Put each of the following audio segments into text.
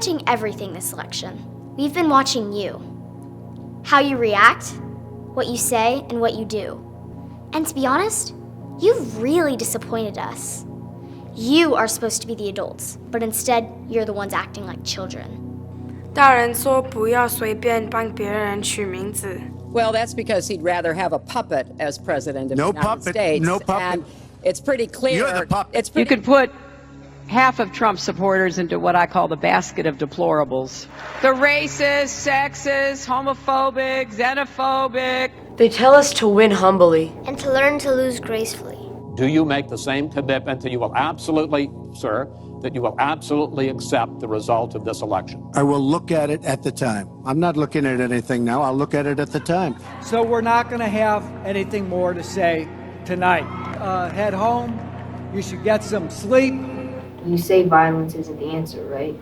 watching everything this election. We've been watching you. How you react, what you say, and what you do. And to be honest, you've really disappointed us. You are supposed to be the adults, but instead, you're the ones acting like children. 大人说不要随便帮别人取名字。 Well, that's because he'd rather have a puppet as president of the United puppet, States. no puppet. And it's pretty clear. You're the puppet. You could put half of Trump's supporters into what I call the basket of deplorables. The racist, sexist, homophobic, xenophobic. They tell us to win humbly. And to learn to lose gracefully. Do you make the same commitment that you will absolutely, sir, that you will absolutely accept the result of this election? I will look at it at the time. I'm not looking at anything now. I'll look at it at the time. So we're not going to have anything more to say tonight. Head home. You should get some sleep. You say violence isn't the answer, right?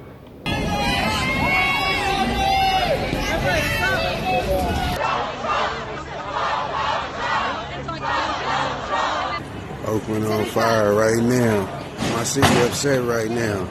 Oakland on fire right now. My city upset right now.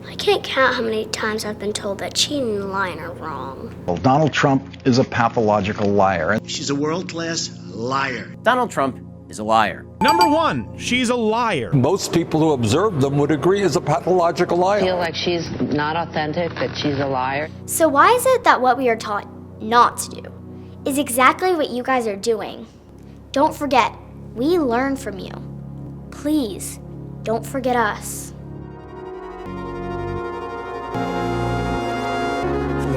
I can't count how many times I've been told that cheating and lying are wrong. Well, Donald Trump is a pathological liar. She's a world-class liar. Donald Trump is a liar. Number one, she's a liar. Most people who observe them would agree is a pathological liar. I feel like she's not authentic, that she's a liar. So why is it that what we are taught not to do is exactly what you guys are doing? Don't forget, we learn from you. Please, don't forget us.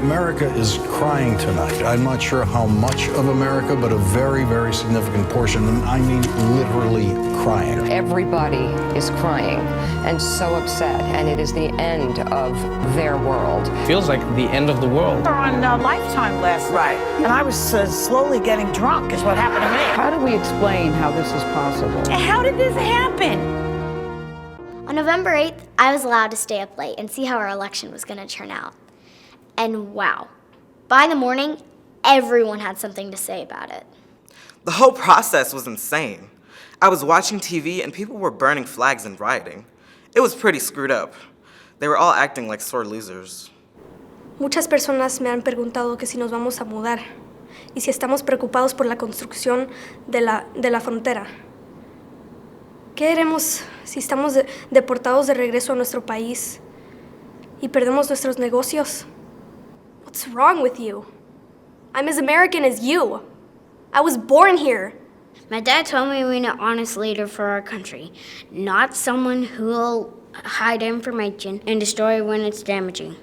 America is crying tonight. I'm not sure how much of America, but a very, very significant portion, and I mean literally crying. Everybody is crying and so upset, and it is the end of their world. Feels like the end of the world. On Lifetime last night, and I was slowly getting drunk is what happened to me. How do we explain how this is possible? How did this happen? On November 8th, I was allowed to stay up late and see how our election was going to turn out. And wow, by the morning, everyone had something to say about it. The whole process was insane. I was watching TV and people were burning flags and rioting. It was pretty screwed up. They were all acting like sore losers. Muchas personas me han preguntado que si nos vamos a mudar y si estamos preocupados por la construcción de la frontera. ¿Qué haremos si estamos deportados de regreso a nuestro país y perdemos nuestros negocios? What's wrong with you? I'm as American as you. I was born here. My dad told me we need an honest leader for our country, not someone who'll hide information and destroy when it's damaging.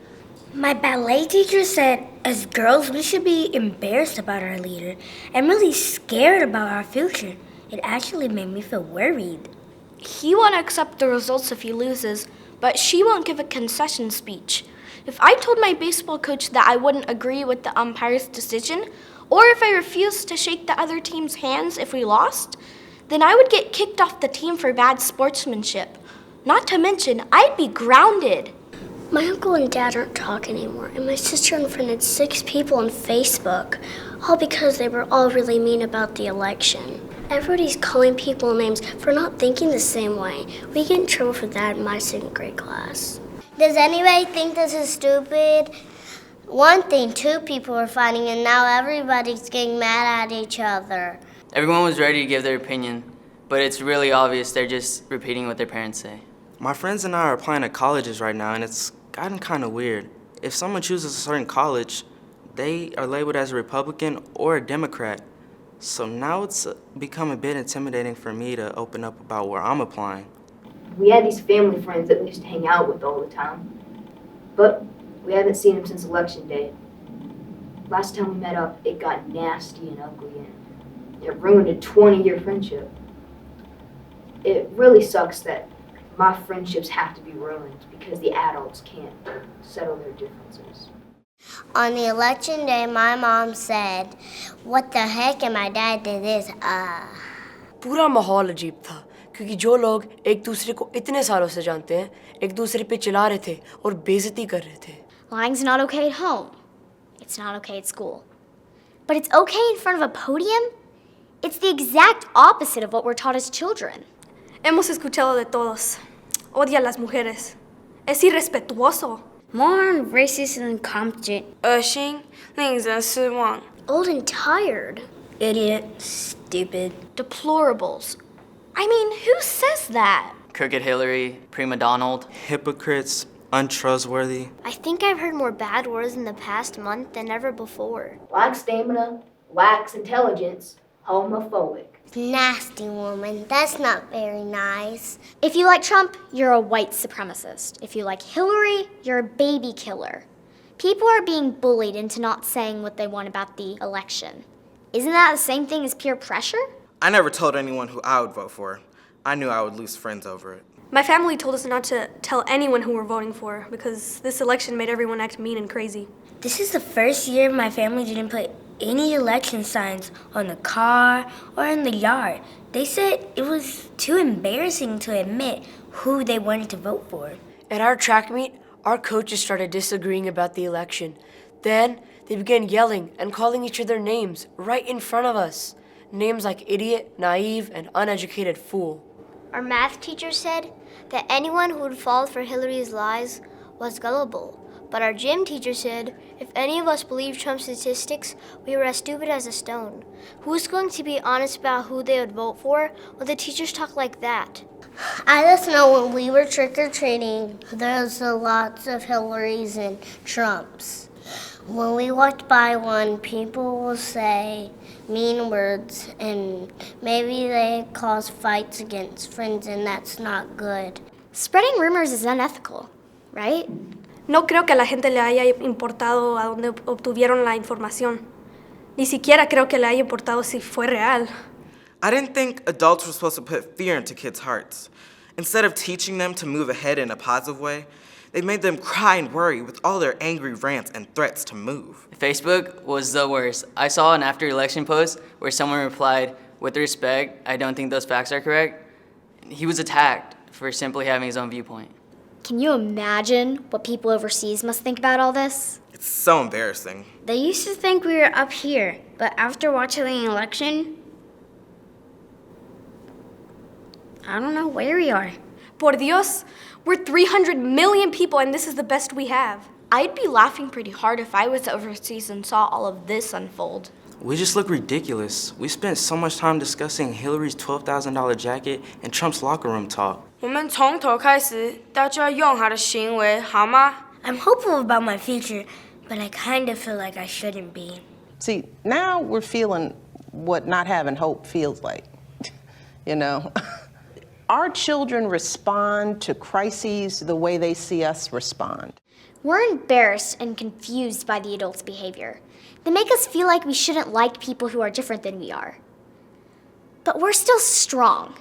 My ballet teacher said, as girls, we should be embarrassed about our leader and really scared about our future. It actually made me feel worried. He won't accept the results if he loses, but she won't give a concession speech. If I told my baseball coach that I wouldn't agree with the umpire's decision, or if I refused to shake the other team's hands if we lost, then I would get kicked off the team for bad sportsmanship. Not to mention, I'd be grounded. My uncle and dad aren't talking anymore, and my sister unfriended 6 people on Facebook, all because they were all really mean about the election. Everybody's calling people names for not thinking the same way. We get in trouble for that in my 2nd grade class. Does anybody think this is stupid? One thing, 2 people were fighting, and now everybody's getting mad at each other. Everyone was ready to give their opinion, but it's really obvious they're just repeating what their parents say. My friends and I are applying to colleges right now, and it's gotten kind of weird. If someone chooses a certain college, they are labeled as a Republican or a Democrat. So now it's become a bit intimidating for me to open up about where I'm applying. We had these family friends that we used to hang out with all the time, but we haven't seen them since election day. Last time we met up, it got nasty and ugly, and it ruined a 20-year friendship. It really sucks that my friendships have to be ruined because the adults can't settle their differences. On the election day, my mom said, "What the heck?" and my dad did this, पूरा माहौल अजीब था क्योंकि जो लोग एक दूसरे को इतने सालों से जानते हैं एक दूसरे पे चिल्ला रहे थे और बेइज्जती कर रहे थे. Lying's not okay at home. It's not okay at school. But it's okay in front of a podium? It's the exact opposite of what we're taught as children. Hemos escuchado de todos. Odia a las mujeres. Es irrespetuoso. More racist and incompetent. 恶心，令人失望。 Old and tired. Idiot, stupid. Deplorables. I mean, who says that? Crooked Hillary, Prima Donald. Hypocrites, untrustworthy. I think I've heard more bad words in the past month than ever before. Lack stamina, lacks intelligence, homophobic. Nasty woman. That's not very nice. If you like Trump, you're a white supremacist. If you like Hillary, you're a baby killer. People are being bullied into not saying what they want about the election. Isn't that the same thing as peer pressure? I never told anyone who I would vote for. I knew I would lose friends over it. My family told us not to tell anyone who we're voting for because this election made everyone act mean and crazy. This is the first year my family didn't put any election signs on the car or in the yard. They said it was too embarrassing to admit who they wanted to vote for. At our track meet, our coaches started disagreeing about the election. Then they began yelling and calling each other names right in front of us. Names like idiot, naive, and uneducated fool. Our math teacher said that anyone who would fall for Hillary's lies was gullible. But our gym teacher said if any of us believed Trump's statistics, we were as stupid as a stone. Who's going to be honest about who they would vote for when the teachers talk like that? I just know when we were trick-or-treating, there was lots of Hillarys and Trumps. When we walked by one, people will say mean words, and maybe they cause fights against friends, and that's not good. Spreading rumors is unethical, right? No creo que a la gente le haya importado a dónde obtuvieron la información. Ni siquiera creo que le haya importado si fue real. I didn't think adults were supposed to put fear into kids' hearts. Instead of teaching them to move ahead in a positive way, they made them cry and worry with all their angry rants and threats to move. Facebook was the worst. I saw an after-election post where someone replied, "With respect, I don't think those facts are correct." He was attacked for simply having his own viewpoint. Can you imagine what people overseas must think about all this? It's so embarrassing. They used to think we were up here, but after watching the election, I don't know where we are. Por Dios, we're 300 million people and this is the best we have. I'd be laughing pretty hard if I was overseas and saw all of this unfold. We just look ridiculous. We spent so much time discussing Hillary's $12,000 jacket and Trump's locker room talk. 我们从头开始，大家用好的行为，好吗? I'm hopeful about my future, but I kind of feel like I shouldn't be. See, now we're feeling what not having hope feels like, you know? Our children respond to crises the way they see us respond. We're embarrassed and confused by the adults' behavior. They make us feel like we shouldn't like people who are different than we are. But we're still strong,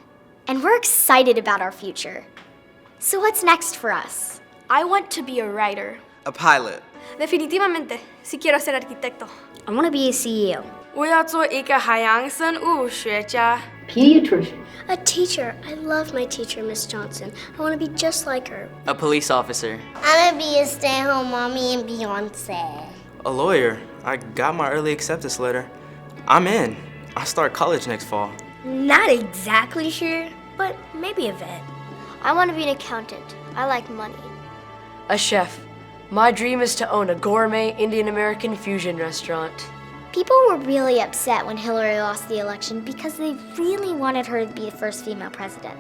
and we're excited about our future. So what's next for us? I want to be a writer. A pilot. Definitivamente, sí quiero ser arquitecto. I want to be a CEO. 我要做一个海洋生物学家。 Pediatrician. A teacher. I love my teacher, Miss Johnson. I want to be just like her. A police officer. I'm gonna be a stay-at-home mommy and Beyonce. A lawyer. I got my early acceptance letter. I'm in. I start college next fall. Not exactly sure, but maybe a vet. I want to be an accountant. I like money. A chef. My dream is to own a gourmet Indian-American fusion restaurant. People were really upset when Hillary lost the election because they really wanted her to be the first female president.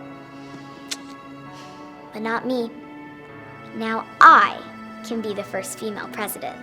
But not me. Now I can be the first female president.